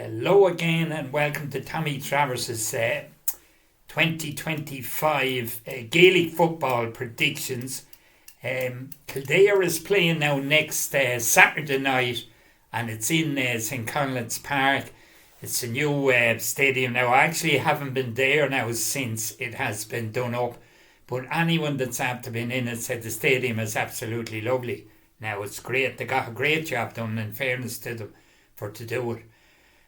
Hello again and welcome to Tommy Travers' 2025 Gaelic football predictions. Kildare is playing now next Saturday night and it's in St. Conleth's Park. It's a new stadium now. I actually haven't been there now since it has been done up, but anyone that's after been in it said the stadium is absolutely lovely. Now it's great. They got a great job done, in fairness to them, to do it.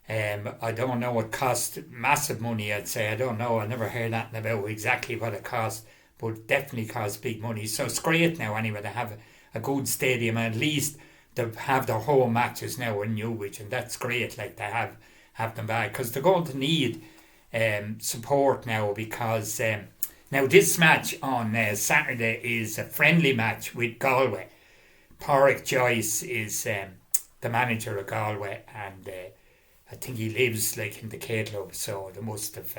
I don't know, it cost massive money, I'd say. I don't know, I never heard anything about exactly what it cost, but it definitely cost big money. So it's great now anyway to have a good stadium, and at least to have their home matches now in Newbridge, and that's great, like, to have them back, because they're going to need support now, because now this match on Saturday is a friendly match with Galway. Pádraig Joyce is the manager of Galway, and I think he lives like in the K Club, so they must have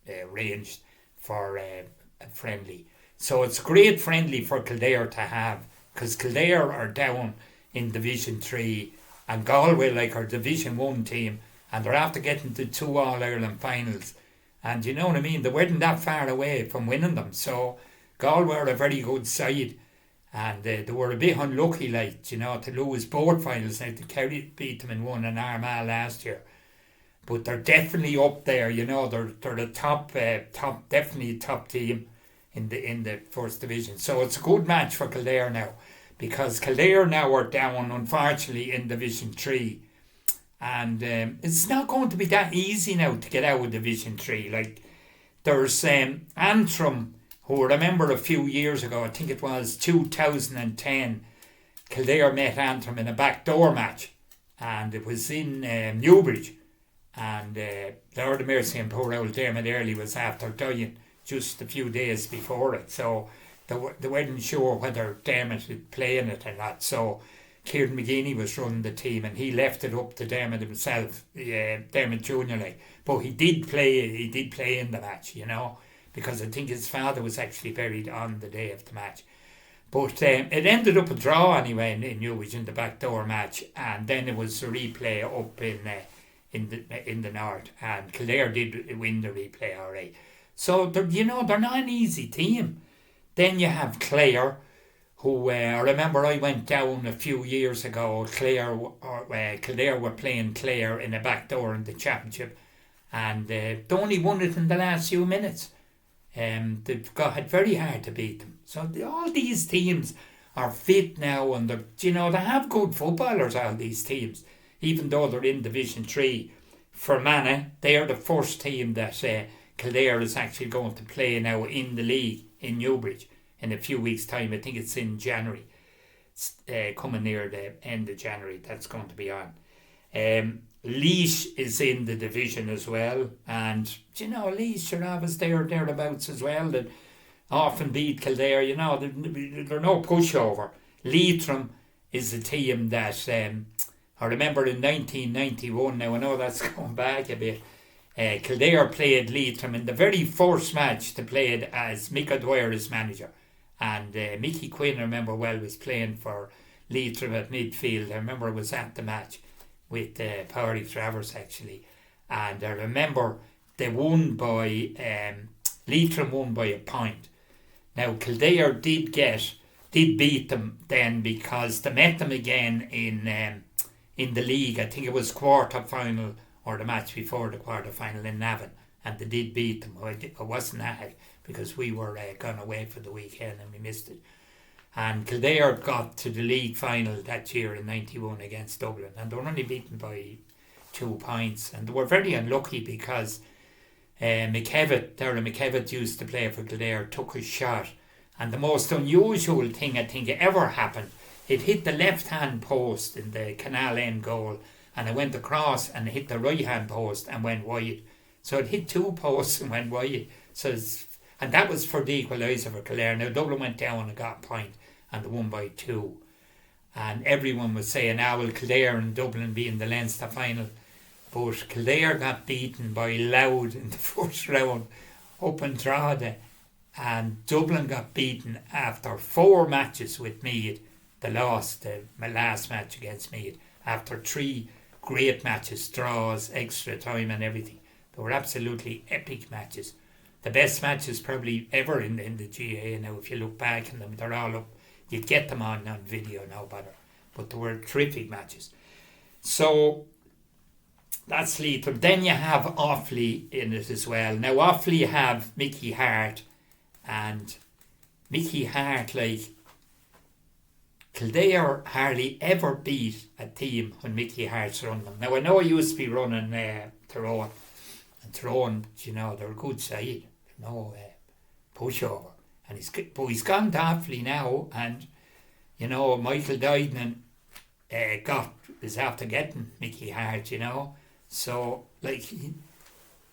arranged for a friendly. So it's a great friendly for Kildare to have, because Kildare are down in Division 3 and Galway like our Division 1 team, and they're after getting to 2 All-Ireland finals, and you know what I mean, they weren't that far away from winning them. So Galway are a very good side, and they were a bit unlucky, like, to lose both finals. Now, the Kerry beat them in one in Armagh last year, but they're definitely up there. They're the top, definitely top team in the first division. So it's a good match for Kildare now, because Kildare now are down, unfortunately, in Division 3, and it's not going to be that easy now to get out of Division 3. Like, there's Antrim, who I remember a few years ago, I think it was 2010, Kildare met Antrim in a backdoor match, and it was in Newbridge, and Lord of Mercy and poor old Dermot Early was after dying just a few days before it, so they weren't sure whether Dermot would play in it or not. So Kieran McGeaney was running the team, and he left it up to Dermot himself, Dermot Junior, like. But he did play in the match, because I think his father was actually buried on the day of the match. But it ended up a draw anyway in Newbridge in the backdoor match, and then it was a replay up in the north, and Kildare did win the replay, all right. So they're not an easy team. Then you have Clare, who I remember I went down a few years ago. Kildare were playing Clare in a backdoor in the championship, and they only won it in the last few minutes. They've got it very hard to beat them. So all these teams are fit now, and they have good footballers, all these teams, even though they're in Division 3. Fermanagh, they are the first team that Kildare is actually going to play now in the league in Newbridge in a few weeks' time. I think it's in January. It's coming near the end of January. That's going to be on. Laois is in the division as well, and Laois are always thereabouts as well. That often beat Kildare. They're no pushover. Leitrim is a team that I remember in 1991. Now I know that's going back a bit. Kildare played Leitrim in the very first match. They played as Mick O'Dwyer as manager, and Mickey Quinn, I remember well, was playing for Leitrim at midfield. I remember I was at the match with Tommy Travers actually, and I remember they won by Leitrim won by a point. Now Kildare did beat them then, because they met them again in the league. I think it was quarter final or the match before the quarter final in Navan, and they did beat them. I wasn't at it because we were gone away for the weekend and we missed it. And Kildare got to the league final that year in 91 against Dublin, and they were only beaten by 2 points. And they were very unlucky because Darragh McKevitt used to play for Kildare, took a shot, and the most unusual thing I think ever happened, it hit the left-hand post in the Canal End goal, and it went across and hit the right-hand post and went wide. So it hit 2 posts and went wide. And that was for the equaliser for Kildare. Now Dublin went down and got a point, and they won by 2. And everyone was saying, will Kildare and Dublin be in the Leinster final? But Kildare got beaten by Louth in the first round up in Drogheda, and Dublin got beaten after 4 matches with Meath. They lost my last match against Meath after 3 great matches, draws, extra time and everything. They were absolutely epic matches. The best matches probably ever in the GAA now. If you look back on them, they're all up. You'd get them on video now better. But they were terrific matches. So that's Leitrim. Then you have Offaly in it as well. Now Offaly have Mickey Hart, and Mickey Hart, like, Kildare hardly ever beat a team when Mickey Hart's run them. Now I know he used to be running Tyrone, and Tyrone, they're a good side, no pushover, and he's gone to Offaly now, and Michael Dydnan is after getting Mickey Hart, so like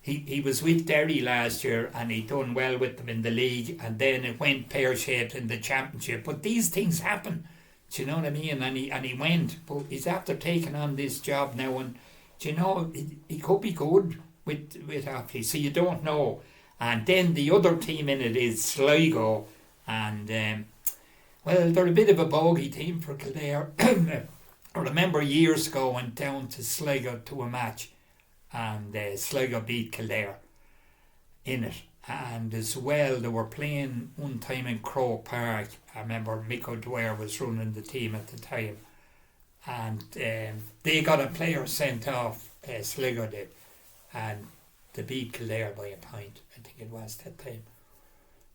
he was with Derry last year and he done well with them in the league, and then it went pear-shaped in the championship. But these things happen, do you know what I mean? And he went, but he's after taking on this job now, and he could be good with Offaly, so you don't know. And then the other team in it is Sligo, and well, they're a bit of a bogey team for Kildare. I remember years ago went down to Sligo to a match, and Sligo beat Kildare in it. And as well, they were playing one time in Croke Park. I remember Mick O'Dwyer was running the team at the time, and they got a player sent off, Sligo did, and they beat Kildare by a point, I think it was that time.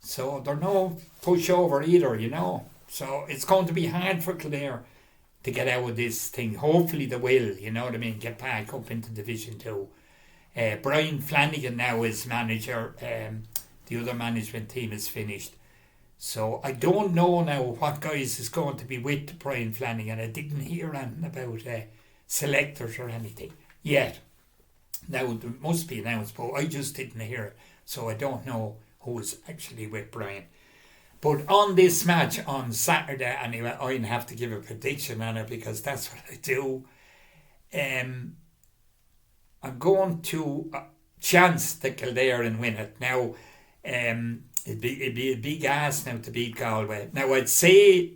So they're no pushover either, So it's going to be hard for Kildare to get out of this thing. Hopefully they will, get back up into Division 2. Brian Flanagan now is manager. The other management team is finished. So I don't know now what guys is going to be with Brian Flanagan. I didn't hear anything about selectors or anything yet. Now there must be announced, but I just didn't hear it. So I don't know who is actually with Brian. But on this match on Saturday, anyway, I'd have to give a prediction on it because that's what I do. I'm going to chance the Kildare and win it. Now, it'd be a big ask now to beat Galway. Now, I'd say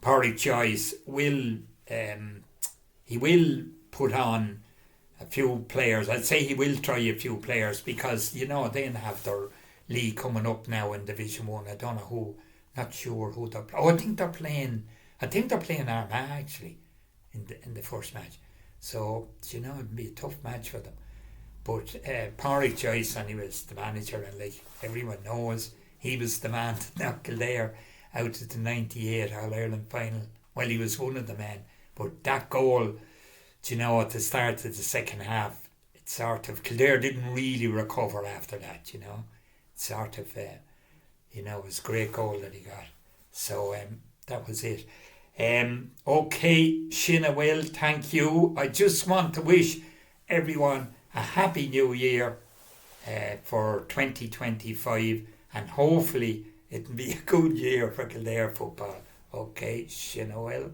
Parry Joyce will put on a few players. I'd say he will try a few players because, they have their league coming up now in Division 1. I don't know who, not sure who they're playing. I think they're playing Armagh actually in the first match. So, it'd be a tough match for them. But Parry Joyce, and he was the manager, and like everyone knows, he was the man to knock Kildare out of the 98 All-Ireland final. Well, he was one of the men. But that goal, at the start of the second half, it sort of, Kildare didn't really recover after that, Sort of, it was a great goal that he got. So that was it. Okay, Shinna Will, thank you. I just want to wish everyone a happy new year for 2025, and hopefully it'll be a good year for Kildare football. Okay, Shinna Will.